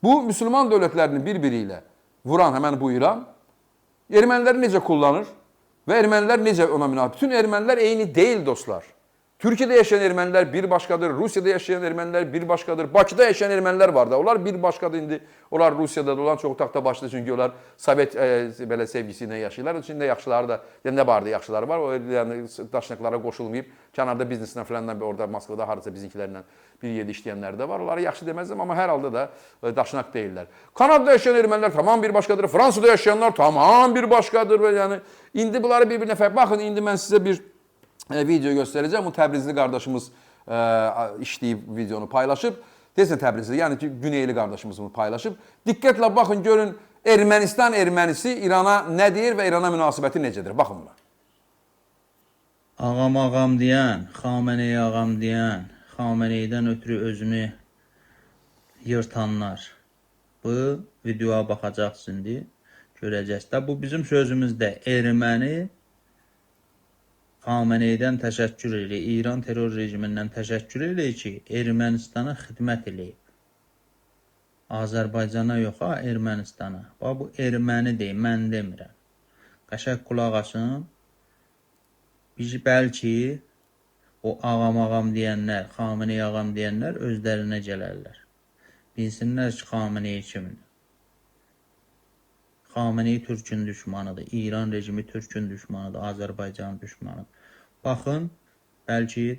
Bu Müslüman dövlətlərinin bir-biri ilə vuran həmən bu İran erməniləri necə kullanır və ermənilər necə ona münasib? Bütün ermənilər eyni deyil dostlar. Türkiyədə yaşayan ermənilər bir başqadır, Rusiyada yaşayan ermənilər bir başqadır, Bakıda yaşayan ermənilər var da, onlar bir başqadır indi. Onlar Rusiyada da olan çox taxta başlı çünki onlar Sovet belə sevgisi ilə yaşayırlar. İçində yaxşıları da, nə barədə yaxşıları var, o yəni daşnaqlara qoşulmayıb, kənarda biznesinə filanla orada Moskvada harca bizimkilərlə bir yerdə işləyənlər də var. Onları yaxşı deməzdim, amma hər halda da daşnaq deyirlər. Kanadada yaşayan ermənilər tamam bir başqadır, Fransada yaşayanlar tamam bir başqadır və yəni indi bunları bir-birinə fərq. Baxın, indi mən sizə bir video göstərəcəm. Bu Təbrizli qardaşımız işləyib videonu paylaşıb. Desin Təbrizli, yəni ki, Güneyli qardaşımız bunu paylaşıb. Diqqətlə baxın, görün Ermənistan ermənisi İrana nə deyir və İrana münasibəti necədir? Baxın buna. Ağam deyən, Xameneyi ağam deyən, Xameneydən ötürü özünü yırtanlar. Bu videoya baxacaqsın indi, görəcəksiniz. Bu bizim sözümüzdə erməni Xameneydən təşəkkür eləyir, İran terror rejimindən təşəkkür eləyir ki, Ermənistana xidmət eləyib. Azərbaycana yox, Ermənistana. Bax, bu erməni deyil, mən demirəm. Qəşəng qulaq asın. Biz bəlkə o ağam deyənlər, Xameneyi ağam deyənlər özlərinə gələrlər. Bilsinlər ki, Xameneyi kimin. Xameneyi Türkün düşmanıdır, İran rejimi Türkün düşmanıdır, Azərbaycan düşmanıdır. Baxın, bəlkə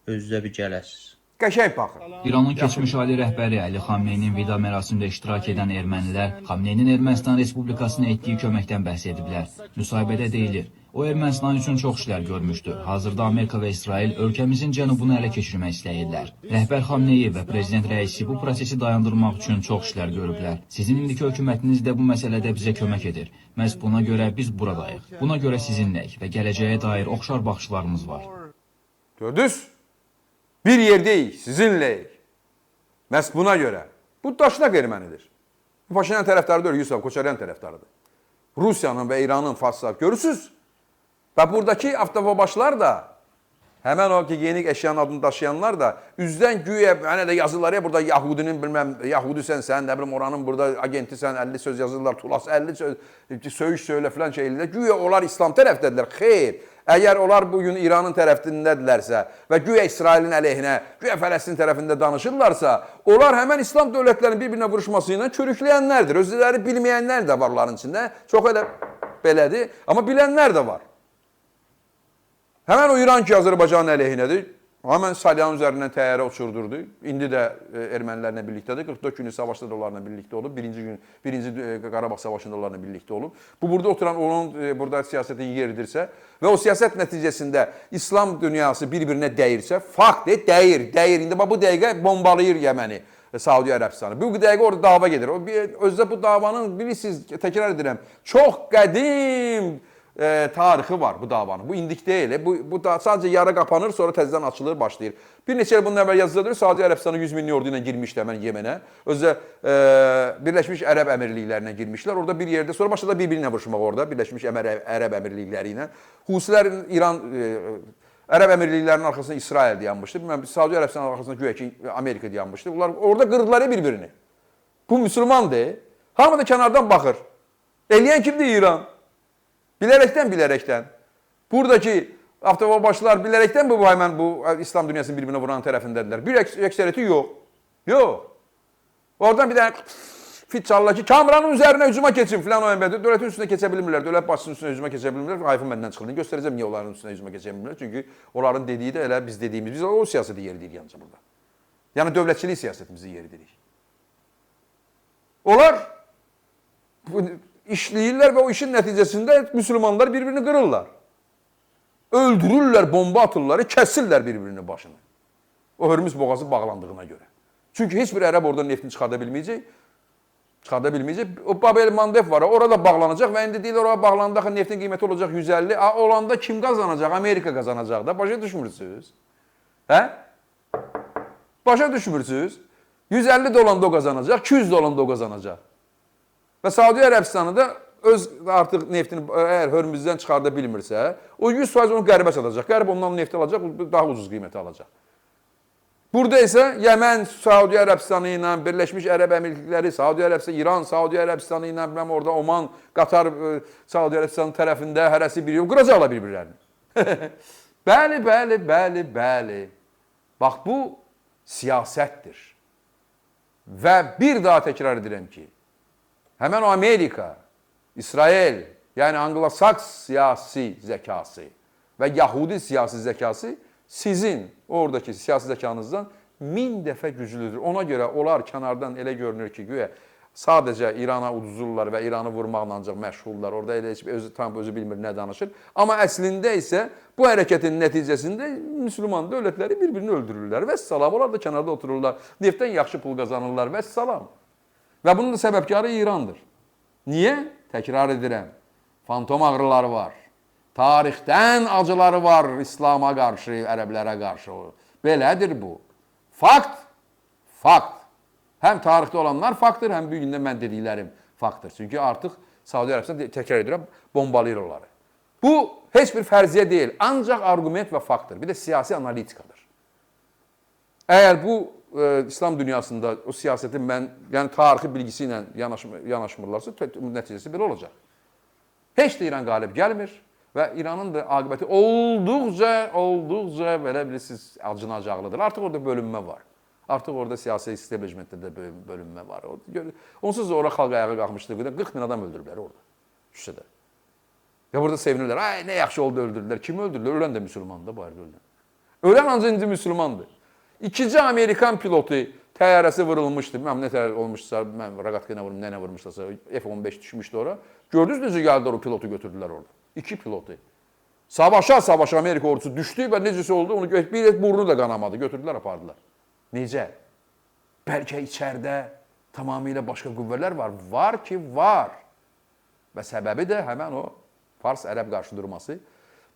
özünüzə bir gələsiniz. Qəşəng baxın. İranın keçmiş ali rəhbəri Əli Xamneyinin vida mərasimində iştirak edən ermənilər Xamneyinin Ermənistan Respublikasına etdiyi köməkdən bəhs ediblər. Müsahibədə deyilir, o Ermənistan üçün çox işlər görmüşdü. Hazırda Amerika və İsrail ölkəmizin cənubunu ələ keçirmək istəyirlər. Rəhbər Xamneyi və prezident rəisi bu prosesi dayandırmaq üçün çox işlər görüblər. Sizin indiki hökumətiniz də bu məsələdə bizə kömək edir. Məhz buna görə biz buradayıq. Buna görə sizinləyik və gələcəyə dair oxşar baxışlarımız var. Gördünüz? Bir yerdəyik, sizinləyik. Məhz buna görə. Bu daşnaq ermənidir. Paşinyan tərəfdarı deyil, Yusuf Koçaryan tərəfdarıdır. Rusiyanın və İranın faslı görürsünüz. Və buradakı avtobaşlar da, həmən o gigiyenik əşyanın adını daşıyanlar da üzdən güya, yəni də yazırlar ya, burada Yahudinin, bilməm, Yahudisən sən, nə bilim, oranın burada agentisən, 50 söz yazırlar, tulası 50 söz, söyüş söylə filan şeylər. Güya onlar İslam tərəfdədirlər. Xeyr. Əgər onlar bugün İranın tərəfindədirlərsə və güya İsrailin əleyhinə, güya Fələstin tərəfində danışırlarsa, onlar həmən İslam dövlətlərinin bir-birinə vuruşması ilə körükləyənlərdir. Özləri bilməyənlər də var onların içində. Çox elə belədir, amma bilənlər də var. Həmən o İran ki, Azərbaycanın əleyhinədir. Həmən Salyan üzərindən təyyarə uçurdurdu. İndi də ermənilərlə birlikdədir. 44 günlük savaşda da onlarla birlikdə olub. Birinci Qarabağ savaşında onlarla birlikdə olub. Bu burada oturan onun burada siyasətin yeridirsə və o siyasət nəticəsində İslam dünyası bir-birinə dəyirsə, fakt dəyir. İndi bu dəqiqə bombalayır Yəməni, Saudi Ərəbistanı. Bu dəqiqə orada dava gedir. Özdə bu davanın, bilirsiniz, təkrar edirəm, çox qədim tarixi var bu davanın. Bu indik deyil. Bu da sadəcə yara qapanır, sonra təzədən açılır, başlayır. Bir neçə il bundan əvvəl yazılır, Saudi Ərəbistanı 100 minlik ordu ilə girmişdi həmən Yemenə. Özdə Birləşmiş Ərəb Əmirliklərinə girmişlər. Orada bir yerdə, sonra başladı bir-birinə vuruşmaq orada, Birləşmiş Ərəb Əmirlikləri ilə. Husilərin İran, Ərəb Əmirliklərinin arxasında İsrail dayanmışdı. Saudi Ərəbistanın arxasında güya ki Amerika dayanmışdı. Onlar orada qırdılar bir-birini. Bu müsəlmandır. Hamı da kənardan baxır. Eləyən kimdir? İran. Bilərəkdən. Buradakı avtobaşlar bilərəkdən bu həmən bu İslam dünyasının bir-birinə vuran tərəfindədirlər. Bir əksəriyyəti yox. Yox. Oradan bir dənə fit çalırlar ki, kameranın üzərinə hücuma keçin filan o əmbədir. Dövlətin üstünə keçə bilmirlər, dövlət başçısının üstünə hücuma keçə bilmirlər. iPhone məndən çıxıldı. Göstərəcəm niyə onların üstünə hücuma keçə bilmirlər. Çünki onların dediyi də elə biz dediyimiz, biz o siyasəti yeridirik yalnızca burada. Yəni dövlətçilik siyasətimizi yeridirik. Onlar işləyirlər və o işin nəticəsində müsəlmanlar bir-birini qırırlar. Öldürürlər, bomba atırlar, kəsirlər bir-birinin başını. O Hörmüz boğazı bağlandığına görə. Çünki heç bir ərəb oradan neftini çıxarda bilməyəcək. O Babel Mandeb var, orada bağlanacaq və indi deyil, oraya bağlananda neftin qiyməti olacaq 150. Olanda kim qazanacaq? Amerika qazanacaq da. Başa düşmürsünüz? Hə? Başa düşmürsünüz? 150 dolanda o qazanacaq, 200 dolanda o qazanacaq. Və Saudi Ərəbistanı da öz artıq neftini əgər Hörmüzdən çıxarda bilmirsə, o 100% onu qərbə satacaq. Qərb ondan nefti alacaq, daha ucuz qiyməti alacaq. Burada isə Yəmən, Saudi Ərəbistanı ilə, Birləşmiş Ərəb Əmirlikləri, Saudi Ərəbistan, İran, Saudi Ərəbistanı ilə, bilməm orada Oman, Qatar, Saudi Ərəbistanın tərəfində hərəsi biri yox, qıracaqlar bir-birlərini. Bəli. Bax, bu siyasətdir. Və bir daha təkrar edirəm ki, həmən o Amerika, İsrail, yəni Anglo-Saks siyasi zəkası və Yahudi siyasi zəkası sizin oradakı siyasi zəkanızdan 1000 dəfə güclüdür. Ona görə onlar kənardan elə görünür ki, güya sadəcə İrana uduzurlar və İranı vurmaqla ancaq məşğullar. Orada elə Trump özü bilmir nə danışır. Amma əslində isə bu hərəkətin nəticəsində müsəlman dövlətləri bir-birini öldürürlər və salam. Onlar da kənarda otururlar. Neftdən yaxşı pul qazanırlar və salam. Və bunun da səbəbkarı İrandır. Niyə? Təkrar edirəm. Fantom ağrıları var. Tarixdən acıları var İslama qarşı, ərəblərə qarşı. Belədir bu. Fakt. Həm tarixdə olanlar faktdır, həm bu gündə mən dediklərim faktdır. Çünki artıq Saudi Ərəbistan, təkrar edirəm, bombalayır onları. Bu, heç bir fərziyyə deyil, ancaq argument və faktdır. Bir də siyasi analitikadır. Əgər bu İslam dünyasında o siyasətin yəni tarixi bilgisi ilə yanaşmırlarsa, nəticəsi belə olacaq. Heç də İran qalib gəlmir və İranın da aqibəti olduqca belə bilirsiniz, acınacaqlıdır. Artıq orada bölünmə var. Artıq orada siyasi establishmentdə də bölünmə var. Onsuz da orada xalq ayağa qalmışdı. 40 min adam öldürürlər orada. Şüşədə. Və burada sevinirlər. Ay, nə yaxşı oldu öldürdülər. Kimi öldürdülər? Ölən də müsəlmandır, bu arada ölən. Ölən ancaq indi müsəlmandır. İkinci Amerikan pilotu təyyarəsi vurulmuşdu. Mən nə təhər olmuşsa, mən raqatka ilə vurmuşsa, nə vurmuşsa, F-15 düşmüşdü ora. Gördünüz necə gəldilər o pilotu götürdülər orada. 2 pilotu. Savaşa Amerika ordusu düşdü və necəsə oldu, onu bir burnu da qanamadı. Götürdülər, apardılar. Necə? Bəlkə içəridə tamamilə başqa qüvvələr var. Var ki, var. Və səbəbi də həmən o Fars-Ərəb qarşı durması.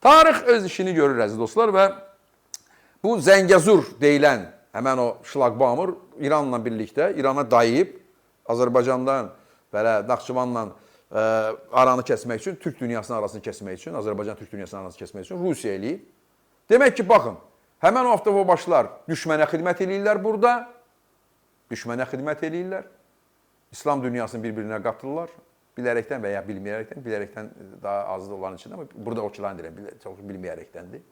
Tarix öz işini görür, əziz dostlar, və bu Zəngəzur deyilən həmən o şlaqbamır İranla birlikdə İrana dayayıb Azərbaycandan belə Naxçıvanla aranı kəsmək üçün, Türk dünyasının arasını kəsmək üçün, Azərbaycan-Türk dünyasının arasını kəsmək üçün Rusiya eləyib. Demək ki, baxın, həmən o avtobaşlar düşmənə xidmət eləyirlər burada. Düşmənə xidmət eləyirlər. İslam dünyasını bir-birinə qatırlar. Bilərəkdən və ya bilməyərəkdən daha az da olan içində, amma burada o kilan deyirəm, çox bilməyərəkdəndir.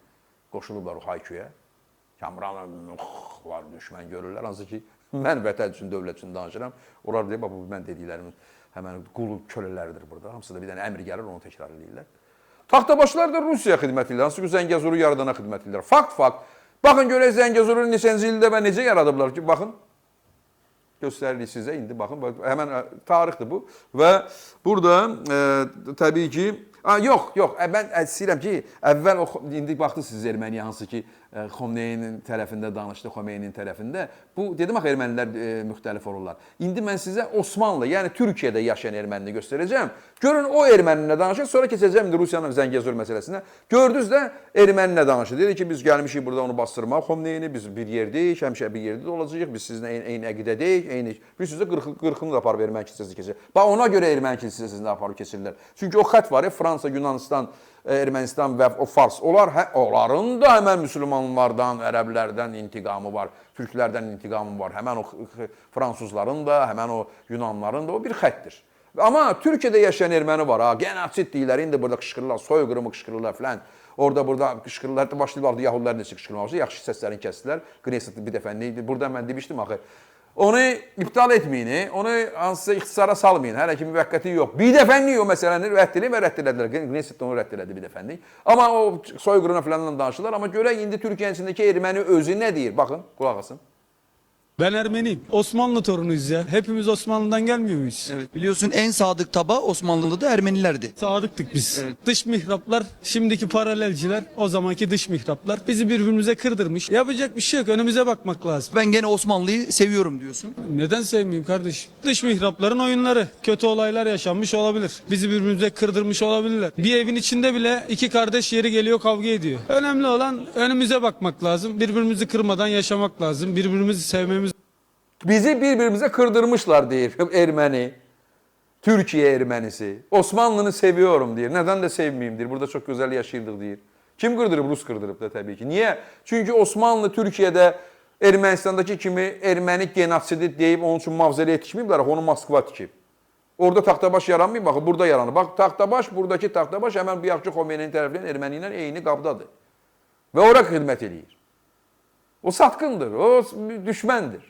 Qoşulublar o hayküyə. Kamran var, düşmən görürlər. Hansı ki, mən vətən üçün, dövlət üçün danışıram. Onlar deyir, bu mən dediklərimin həmən qulu kölələridir burada. Hamısı da bir dənə əmr gəlir, onu təkrar edirlər. Taxtabaşlar da Rusiyaya xidmət edirlər. Hansı ki, Zəngəzuru yaradana xidmət edirlər. Fakt. Baxın, görək Zəngəzuru neçənci ildə və necə yaradıblar ki, baxın. Göstəririk sizə, indi baxın, həmən tarixdir bu. Və burada təbii ki, yox, mən istəyirəm ki, əvvəl indi baxdınız siz Erməniyə, hansı ki, Xomneyinin tərəfində danışdı, Xomeynin tərəfində. Bu, dedim axı, ermənilər müxtəlif olurlar. İndi mən sizə Osmanlı, yəni Türkiyədə yaşayan ermənini göstərəcəm. Görün, o erməninlə danışır, sonra keçəcəm indi Rusiyanın Zəngəzur məsələsinə. Gördünüz də erməninlə danışır. Dedi ki, biz gəlmişik burada onu bastırmaq, Xomneyini, biz bir yerdəyik, həmişə bir yerdə də olacaq, biz sizinlə eyni əqidədəyik, bir sözdə 40-ını da aparıb erməni kilsəsi keçir. Bax, ona görə erməni kilsəsini də aparıb keçirlər. Çünki o xət var ya, Fransa, Yunanistan, Ermənistan və o Fars, onların da həmən müsəlmanlardan, ərəblərdən intiqamı var, türklərdən intiqamı var, həmən o fransuzların da, həmən o yunanların da, o bir xətdir. Amma Türkiyədə yaşayan erməni var, genosid deyirlər, indi burada qışqırırlar, soyqırımı qışqırırlar filan. Orada qışqırırlar, başlayırlar, yahudilər necə qışqırmaq olsa, yaxşı səslərini kəsdilər, Knesset bir dəfə neydi, burada mən demişdim axı, onu iptal etməyin, onu hansısa ixtisara salmayın, hələ ki müvəqqəti yox. Bir dəfənlik o məsələni rədd edin və rədd elədilər. Knesset onu rədd elədi bir dəfənlik. Amma o soyqırına filanla danışırlar. Amma görək indi Türkiyənin içindəki erməni özü nə deyir? Baxın, qulaq asın. Ben Ermeniyim. Osmanlı torunuyuz ya. Hepimiz Osmanlı'dan gelmiyor muyuz? Evet, biliyorsun en sadık taba Osmanlı'da da Ermenilerdi. Sadıktık biz. Dış mihraplar, şimdiki paralelciler, o zamanki dış mihraplar bizi birbirimize kırdırmış. Yapacak bir şey yok. Önümüze bakmak lazım. Ben gene Osmanlı'yı seviyorum diyorsun. Neden sevmeyeyim kardeşim? Dış mihrapların oyunları. Kötü olaylar yaşanmış olabilir. Bizi birbirimize kırdırmış olabilirler. Bir evin içinde bile iki kardeş yeri geliyor kavga ediyor. Önemli olan önümüze bakmak lazım. Birbirimizi kırmadan yaşamak lazım. Birbirimizi sevmemiz. Bizi bir-birimizə kırdırmışlar deyir erməni, Türkiyə ermənisi. Osmanlını seviyorum deyir. Nədən də sevməyim deyir. Burada çox gözəl yaşayırdıq deyir. Kim qırdırıb? Rus qırdırıb da təbii ki. Niyə? Çünki Osmanlı Türkiyədə Ermənistandakı kimi erməni genosidi deyib onun üçün mavzoliyə tikməyiblər, onu Moskva tikib. Orada taxtabaş yaranmayıb, baxın, burada yaranır. Bax, taxtabaş, buradakı taxtabaş həmən bu yaxşı Xomeyninin tərəfləyən erməni ilə eyni qabdadır. Və ora xidmət eləyir. O satqındır, o düşməndir.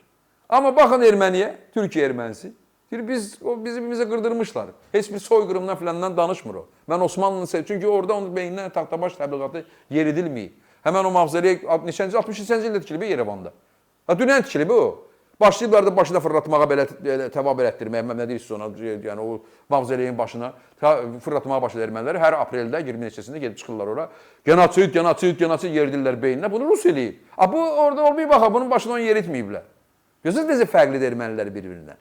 Amma baxın erməniyə, Türkiyə ermənisi. Deyir, bizi qırdırmışlar. Heç bir soyqırımdan filandan danışmır o. Mən Osmanlının çünki orada onun beynindən taxtabaş təbliğatı yeridilməyib. Həmən o mavzoliyə 63-cü ildə tikilib Yerevanda. Dünən tikilib o. Başlayıblar da başına fırlatmağa belə təvab elətdirməyə, nə deyirsiniz ona, yəni o mavzoleyin başına fırlatmağa başladı ermənilər. Hər apreldə 20 neçəsində gedib çıxırlar ora. Genosid yeridirlər beyninə. Bunu Rus eləyib. Bu orada olmayıb, baxa, bunun başına onu yeritməyiblər. Gözünüz necə fərqlidir ermənilər bir-birindən.